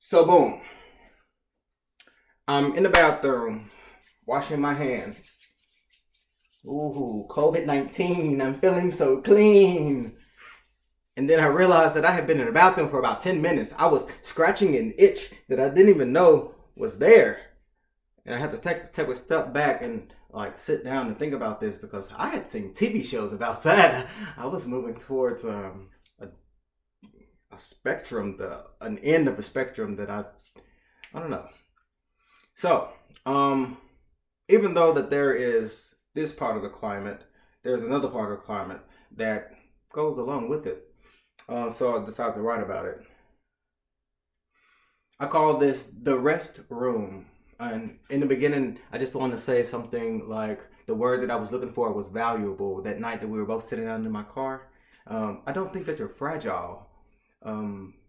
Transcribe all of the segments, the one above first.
So boom, I'm in the bathroom washing my hands. Ooh, COVID-19, I'm feeling so clean. And then I realized that I had been in the bathroom for about 10 minutes. I was scratching an itch that I didn't even know was there. And I had to take a step back and like sit down and think about this because I had seen TV shows about that. I was moving towards a spectrum, an end of a spectrum that I don't know. So, um, even though that there is this part of the climate, there's another part of the climate that goes along with it. So I decided to write about it. I call this the rest room. And in the beginning, I just wanted to say something like the word that I was looking for was valuable that night that we were both sitting down in my car. I don't think that you're fragile.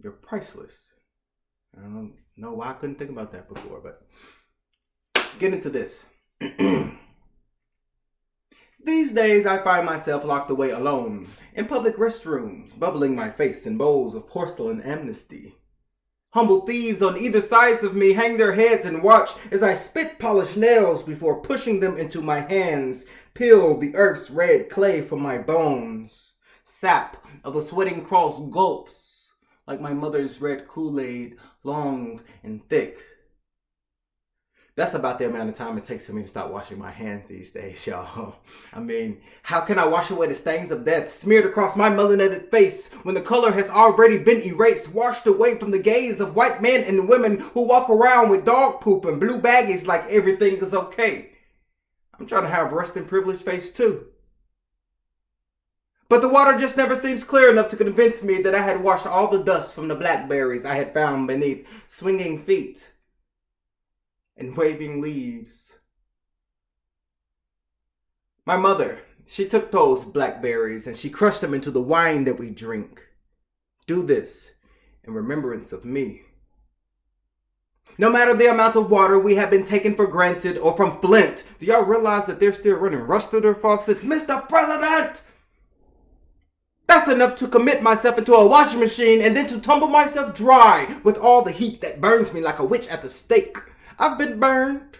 You're priceless. I don't know why I couldn't think about that before, but get into this. These days, I find myself locked away alone in public restrooms, bubbling my face in bowls of porcelain amnesty. Humble thieves on either sides of me hang their heads and watch as I spit polished nails before pushing them into my hands, peel the earth's red clay from my bones. Sap of the sweating cross gulps like my mother's red Kool-Aid, long and thick. That's about the amount of time it takes for me to stop washing my hands these days, y'all. I mean, how can I wash away the stains of death smeared across my melanated face when the color has already been erased, washed away from the gaze of white men and women who walk around with dog poop and blue baggies like everything is okay? I'm trying to have rest and privilege face too. But the water just never seems clear enough to convince me that I had washed all the dust from the blackberries I had found beneath swinging feet and waving leaves. My mother, she took those blackberries and she crushed them into the wine that we drink. Do this in remembrance of me. No matter the amount of water we have been taken for granted or from Flint, do y'all realize that they're still running rust through their faucets? Mr. President! That's enough to commit myself into a washing machine and then to tumble myself dry with all the heat that burns me like a witch at the stake. I've been burned.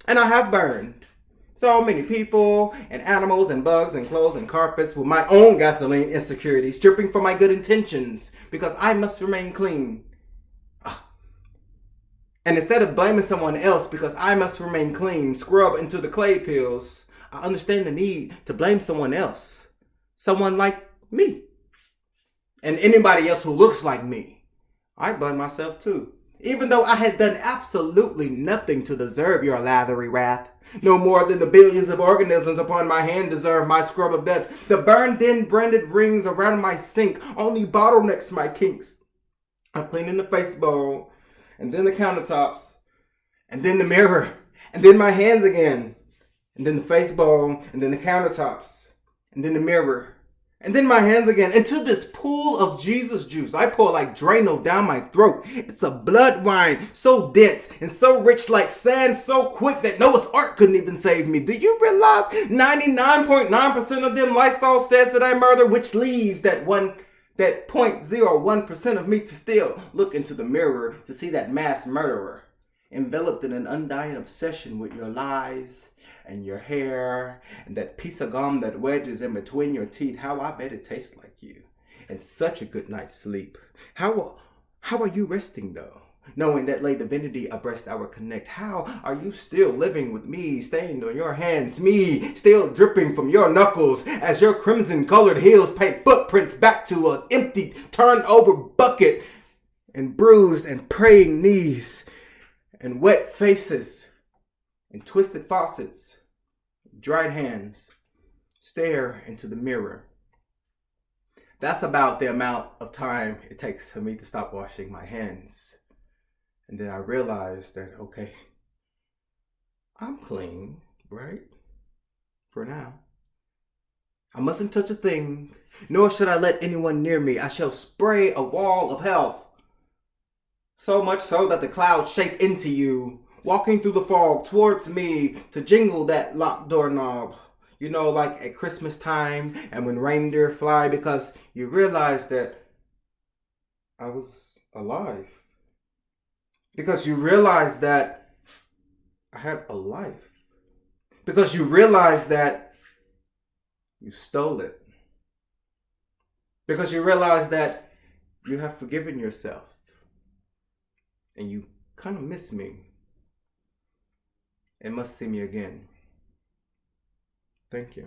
And I have burned so many people and animals and bugs and clothes and carpets with my own gasoline insecurities dripping from my good intentions because I must remain clean. And instead of blaming someone else because I must remain clean, scrub into the clay pills, I understand the need to blame someone else. Someone like me. And anybody else who looks like me. I blame myself too. Even though I had done absolutely nothing to deserve your lathery wrath. No more than the billions of organisms upon my hand deserve my scrub of death. The burned-in branded rings around my sink only bottlenecks my kinks. I'm cleaning the face bowl, and then the countertops, and then the mirror, and then my hands again, and then the face bowl, and then the countertops, and then the mirror. And then my hands again into this pool of Jesus juice I pour like Drano down my throat. It's a blood wine so dense and so rich like sand, so quick that Noah's Ark couldn't even save me. Do you realize 99.9% of them Lysol says that I murder, which leaves that 0.01% of me to still look into the mirror to see that mass murderer enveloped in an undying obsession with your lies and your hair and that piece of gum that wedges in between your teeth. How I bet it tastes like you. And such a good night's sleep. How are you resting though? Knowing that lay divinity abreast our connect. How are you still living with me stained on your hands? Me still dripping from your knuckles as your crimson colored heels paint footprints back to an empty turned over bucket and bruised and praying knees and wet faces and twisted faucets, dried hands, stare into the mirror. That's about the amount of time it takes for me to stop washing my hands. And then I realized that, okay, I'm clean, right? For now. I mustn't touch a thing, nor should I let anyone near me. I shall spray a wall of health. So much so that the clouds shape into you, walking through the fog towards me to jingle that locked doorknob. You know, like at Christmas time and when reindeer fly, because you realize that I was alive. Because you realize that I had a life. Because you realize that you stole it. Because you realize that you have forgiven yourself. And you kind of miss me. And must see me again. Thank you.